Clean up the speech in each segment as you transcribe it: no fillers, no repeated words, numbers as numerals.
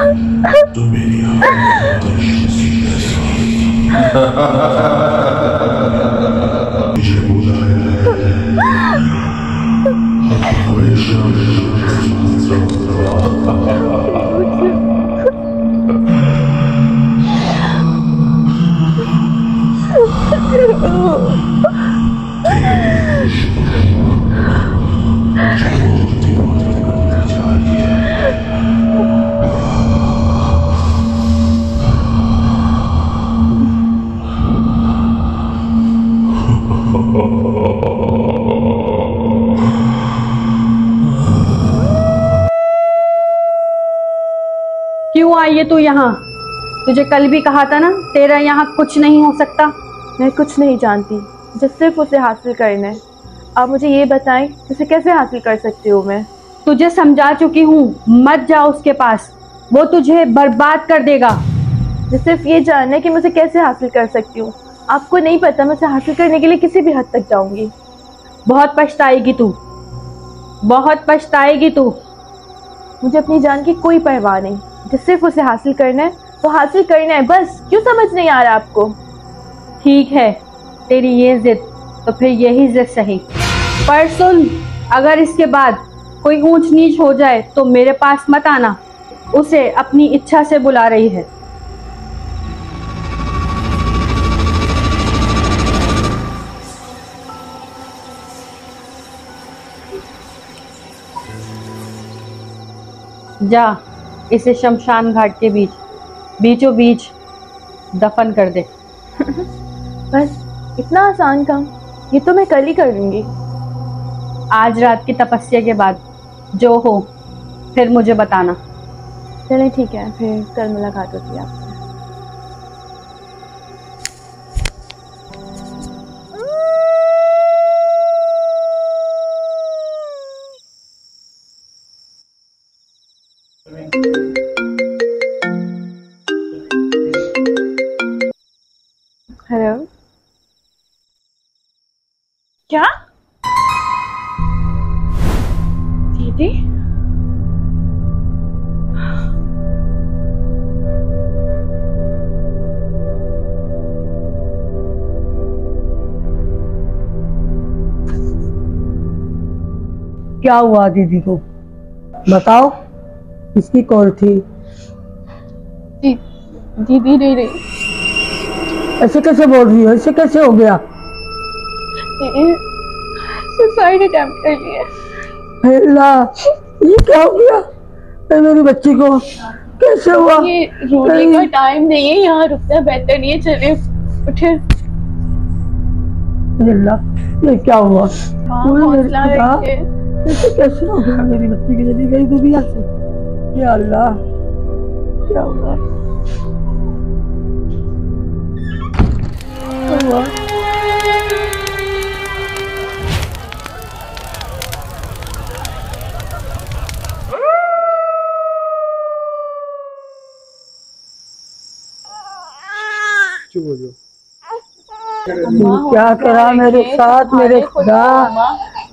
तो मेरी मुझे बोला क्यों आई है तू यहाँ? तुझे कल भी कहा था ना तेरा यहाँ कुछ नहीं हो सकता। मैं कुछ नहीं जानती, मुझे सिर्फ उसे हासिल करना है। आप मुझे ये बताएं उसे कैसे हासिल कर सकती हूँ मैं? तुझे समझा चुकी हूँ, मत जा उसके पास, वो तुझे बर्बाद कर देगा। मुझे सिर्फ ये जानना है कि मैं उसे कैसे हासिल कर सकती हूँ। आपको नहीं पता मैं उसे हासिल करने के लिए किसी भी हद तक जाऊंगी। बहुत पछताएगी तू, बहुत पछताएगी तू। मुझे अपनी जान की कोई परवाह नहीं, मुझे सिर्फ उसे हासिल करना है, तो हासिल करना है बस। क्यों समझ नहीं आ रहा आपको? ठीक है, तेरी ये जिद, तो फिर यही जिद सही। पर सुन, अगर इसके बाद कोई ऊंच नीच हो जाए तो मेरे पास मत आना। उसे अपनी इच्छा से बुला रही है। जा, इसे शमशान घाट के बीचों बीच दफन कर दे। बस इतना आसान काम? ये तो मैं कल ही कर लूंगी। आज रात की तपस्या के बाद जो हो फिर मुझे बताना। चलें ठीक है, फिर कल मुलाकात होती है आपसे। हेलो, क्या दीदी? क्या हुआ दीदी को? बताओ, किसकी कॉल थी? दीदी नहीं रही। ऐसे कैसे बोल रही हो? ऐसे कैसे हो गया? सुसाइड अटेम्प्ट कर लिया। हे अल्लाह, ये क्या हो गया? मेरी बच्ची को कैसे हुआ? ये रोने का टाइम नहीं है, यहाँ रुकना बेहतर नहीं है। चले उठे। अल्लाह, ये क्या हुआ? हौसला रखिए। ऐसे कैसे हो गया? मेरी बच्ची की चली गई दुनिया से। या अल्लाह, क्या हुआ? क्या करा मेरे साथ? मेरे खुदा,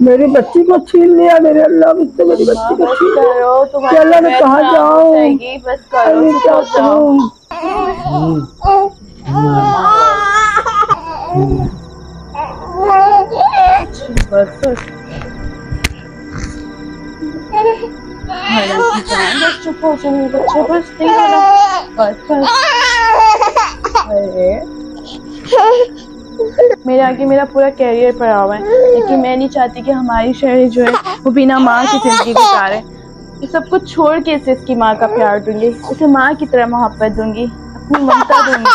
मेरी बच्ची को छीन लिया। मेरे अल्लाह, मुझसे मेरी बच्ची को छीन लिया। अल्लाह, मैं कहाँ जाऊँ? बस करो, क्या करूँ? बस चुप हो जाओ बच्चे, बस नहीं होना। बस मेरे आगे मेरा पूरा कैरियर पड़ा हुआ है, लेकिन मैं नहीं चाहती कि हमारी शहरी जो है वो बिना माँ की जिंदगी गुजारे। ये सब कुछ छोड़ के इसे इसकी माँ का प्यार दूंगी, इसे माँ की तरह मोहब्बत दूंगी, अपनी ममता दूंगी।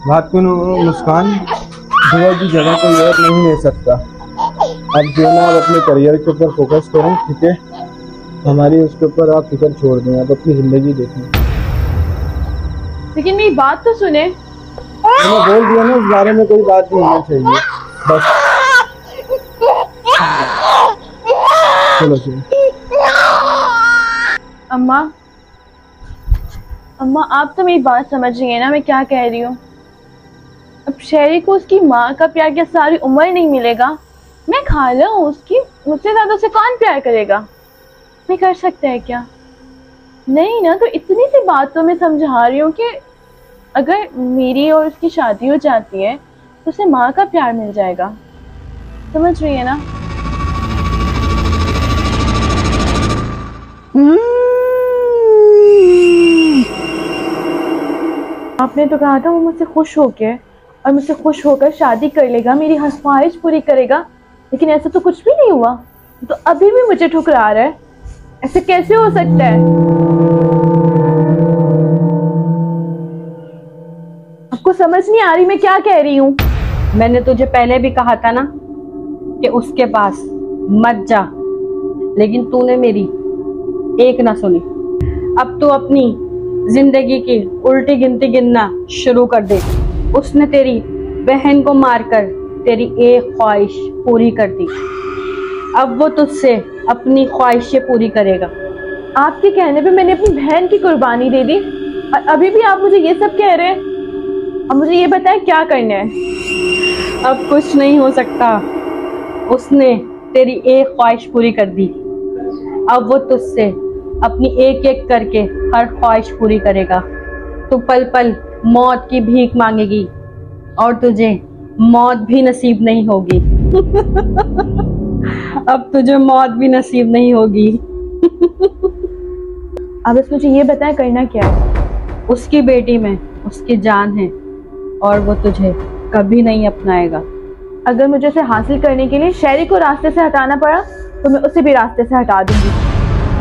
बात को मुस्कान, दुआ की जगह कोई और नहीं ले सकता। अब जो ना आप अपने करियर के ऊपर फोकस करें, ठीक है? हमारी उसके ऊपर आप फिक्र छोड़ दें, आप अपनी जिंदगी देखें। लेकिन मेरी बात तो सुने। मैंने बोल दिया ना, इस बारे में कोई बात नहीं होना चाहिए। बस चलो चलो। अम्मा, अम्मा आप तो मेरी बात समझ रही है ना मैं क्या कह रही हूँ? अब शहरी को उसकी माँ का प्यार क्या सारी उम्र नहीं मिलेगा? मैं खाला हूँ उसकी, मुझसे ज्यादा उसे कौन प्यार करेगा? मैं कर सकता है क्या? नहीं ना, तो इतनी सी बातों में समझा रही हूँ कि अगर मेरी और उसकी शादी हो जाती है तो उसे माँ का प्यार मिल जाएगा। समझ रही है ना? आपने तो कहा था वो मुझसे खुश होके और मुझसे खुश होकर शादी कर लेगा, मेरी हर ख्वाहिश पूरी करेगा, लेकिन ऐसा तो कुछ भी नहीं हुआ। तो अभी भी मुझे ठुकरा रहा है। ऐसे कैसे हो सकता है? आपको समझ नहीं आ रही मैं क्या कह रही हूँ? मैंने तुझे पहले भी कहा था ना कि उसके पास मत जा, लेकिन तूने मेरी एक ना सुनी। अब तू अपनी जिंदगी की उल्टी गिनती गिनना शुरू कर दे। उसने तेरी बहन को मारकर तेरी एक ख्वाहिश पूरी कर दी, अब वो तुझसे अपनी ख्वाहिशें पूरी करेगा। आपके कहने पे मैंने अपनी बहन की कुर्बानी दे दी और अभी भी आप मुझे ये सब कह रहे हैं। अब मुझे ये बताएं क्या करना है? अब कुछ नहीं हो सकता। उसने तेरी एक ख्वाहिश पूरी कर दी, अब वो तुझसे अपनी एक एक करके हर ख्वाहिश पूरी करेगा। तू पल पल मौत की भीख मांगेगी और तुझे मौत भी नसीब नहीं होगी। अब तुझे मौत भी नसीब नहीं होगी। अब बस मुझे ये बताएं करना क्या है? उसकी बेटी में उसकी जान है और वो तुझे कभी नहीं अपनाएगा। अगर मुझे उसे हासिल करने के लिए शहरी को रास्ते से हटाना पड़ा तो मैं उसे भी रास्ते से हटा दूंगी।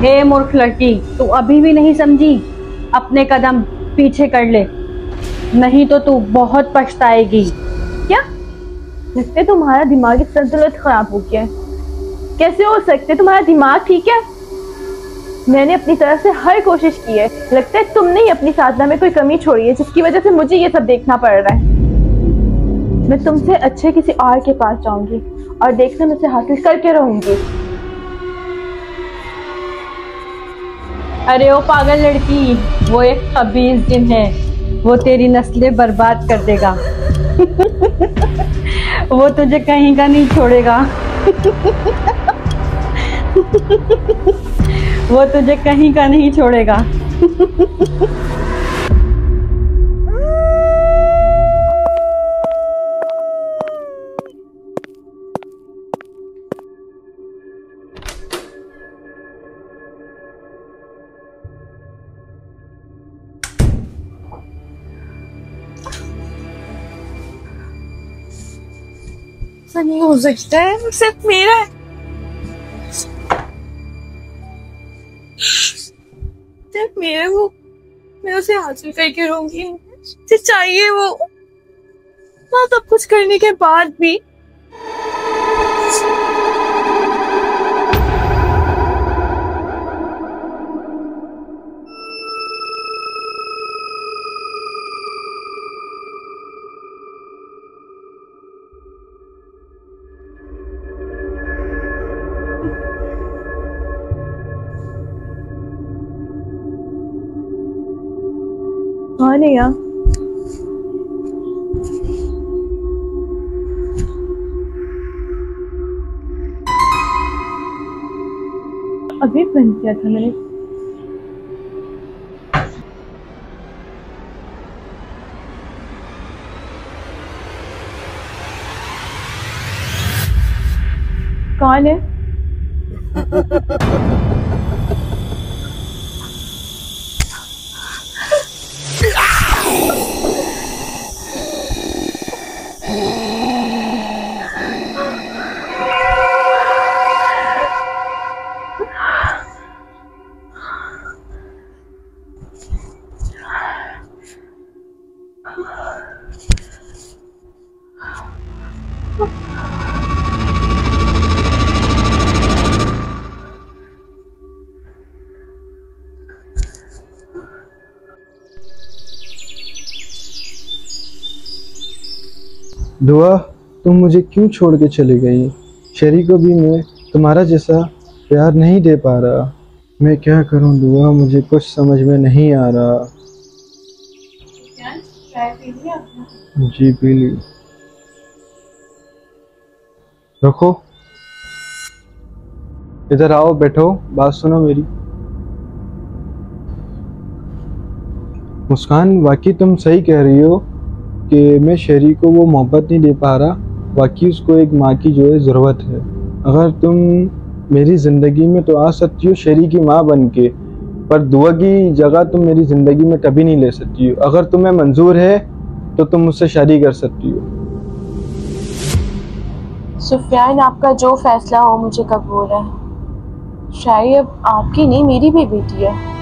हे मूर्ख लड़की, तू अभी भी नहीं समझी? अपने कदम पीछे कर ले, नहीं तो तू बहुत पछताएगी। क्या लगता है तुम्हारा दिमागी संतुलन खराब हो गया है? कैसे हो सकते है? तुम्हारा दिमाग ठीक है? मैंने अपनी तरफ से हर कोशिश की है, लगता है तुमने ही अपनी साधना में कोई कमी छोड़ी है जिसकी वजह से मुझे ये सब देखना पड़ रहा है। मैं तुमसे अच्छे किसी और के पास जाऊंगी और देखना मैं उसे हासिल करके रहूंगी। अरे ओ पागल लड़की, वो एक खबीज जिन है, वो तेरी नस्लें बर्बाद कर देगा। वो तुझे कहीं का नहीं छोड़ेगा। वो तुझे कहीं का नहीं छोड़ेगा। ऐसा नहीं हो सकता है, वो सिर्फ मेरा है। सिर्फ मेरा वो, मैं उसे हासिल करके रहूंगी। मुझे चाहिए वो, ना सब कुछ करने के बाद भी। कौन है यहाँ? अभी बंद किया था मैंने। कौन है? दुआ, तुम मुझे क्यों छोड़ के चली गई? शरी को भी मैं तुम्हारा जैसा प्यार नहीं दे पा रहा। मैं क्या करूं दुआ, मुझे कुछ समझ में नहीं आ रहा। जी पी ली। रखो। इधर आओ, बैठो, बात सुनो मेरी। मुस्कान, वाकई तुम सही कह रही हो कि मैं शहरी को वो मोहब्बत नहीं दे पा रहा। वाकई उसको एक माँ की जो है ज़रूरत है। अगर तुम मेरी ज़िंदगी में तो आ सकती हो शहरी की माँ बन के, पर दुआ की जगह तुम मेरी ज़िंदगी में कभी नहीं ले सकती हो। अगर तुम्हें मंजूर है तो तुम मुझसे शादी कर सकती हो। सुफियान, आपका जो फैसला हो मुझे कबूल है। शायद अब आपकी नहीं, मेरी भी बेटी है।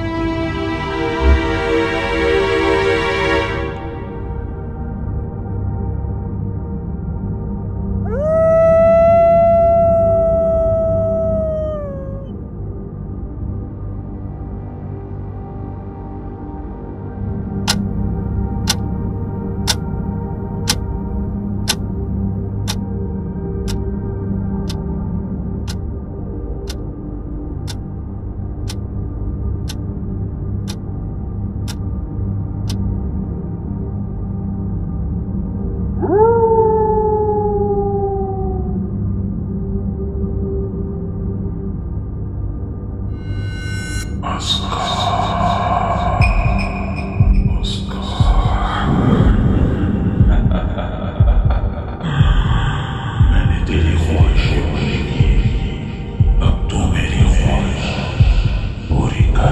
मैंने तेरी ख्वाहिश पूरी की, अब तू मेरी ख्वाहिश पूरी कर।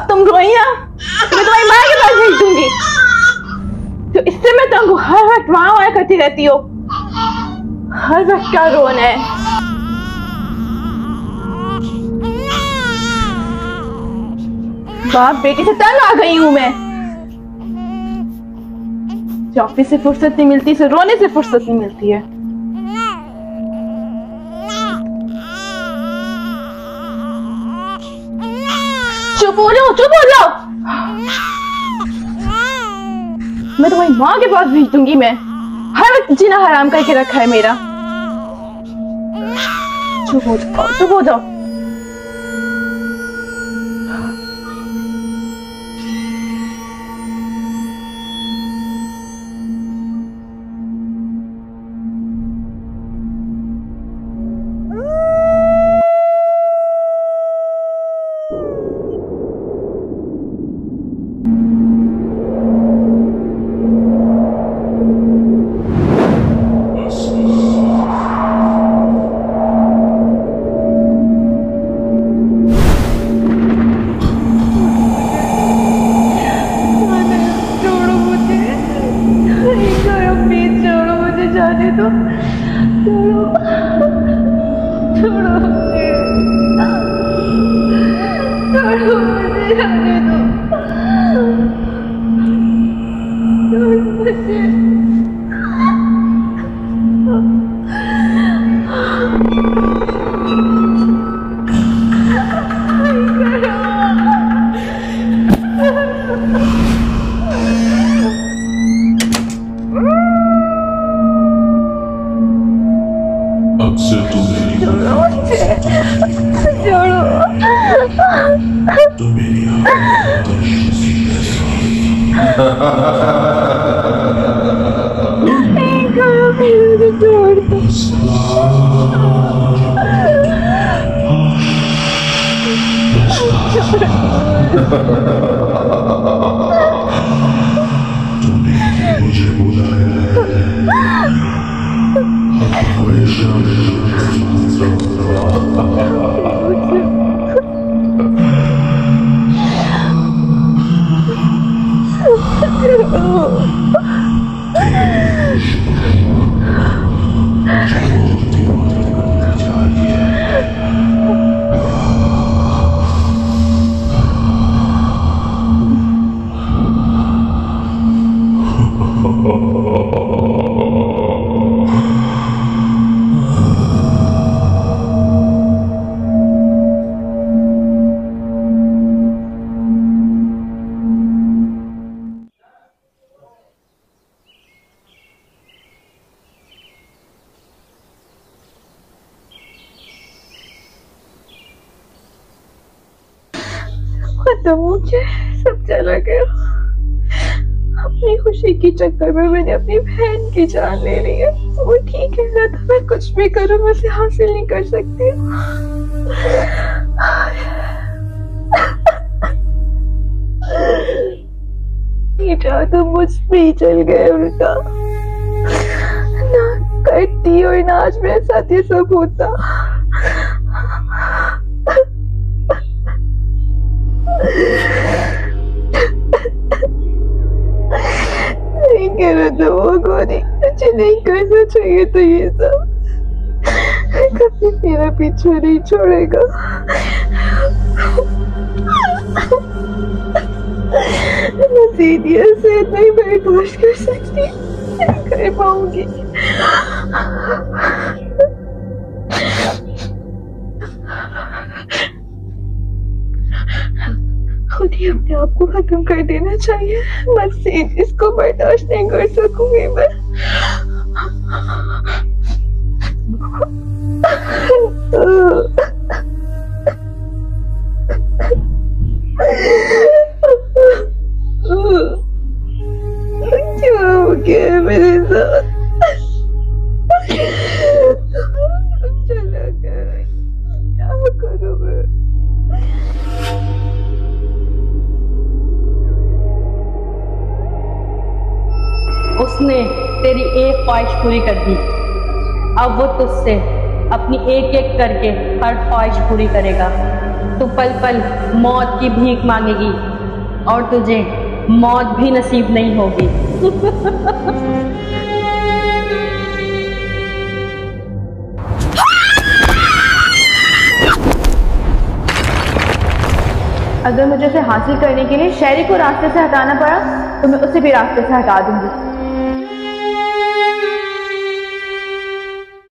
तुम रोई ना, मैं तुम्हारी माँ के पास भेज दूंगी। तो इससे मैं तुमको हर वक्त वहां वहां करती रहती हो। हर वक्त क्या रोना है। बाप बेटी से तंग आ गई हूं मैं। ऑफिस से फुर्सत नहीं मिलती, से रोने से फुर्सत नहीं मिलती है। चुप हो जाओ, चुप हो जाओ। मैं तुम्हारी माँ के पास भेज दूंगी। मैं हर वक्त जीना हराम करके रखा है मेरा। चुप हो जाओ, चुप हो जाओ। जाने दो, छोड़ो मुझे, छोड़ो मुझे, जाने दो, छोड़ो मुझे। अब से तू मेरी तो मेरी तूने मुझे बुलाया खत्म हो गया, सब चला गया। अपनी खुशी के चक्कर में मैंने अपनी बहन की जान ले ली है। वो ठीक है ना, तो मैं कुछ भी करूं मैं उसे हासिल नहीं कर सकती। बेटा तो मुझ पे ही चल गए उल्टा, ना करती और ना आज मेरे साथ ये सब होता। नहीं करो तो वो गोरी, मुझे नहीं करना चाहिए तो ये सब। कभी मेरा पीछा नहीं छोड़ेगा। नसीदियत से नहीं बर्दाश्त कर सकती, नहीं कर पाऊंगी। खुद ही अपने आप को खत्म कर देना चाहिए। मजीद इसको बर्दाश्त नहीं कर सकूंगी मैं। क्या हो गया मेरे साथ? चला गया, क्या करूं मैं? उसने तेरी एक ख्वाहिश पूरी कर दी, अब वो तुझसे अपनी एक एक करके हर ख्वाहिश पूरी करेगा। तू पल पल मौत की भीख मांगेगी और तुझे मौत भी नसीब नहीं होगी। अगर मुझे उसे हासिल करने के लिए शहरी को रास्ते से हटाना पड़ा तो मैं उसे भी रास्ते से हटा दूंगी।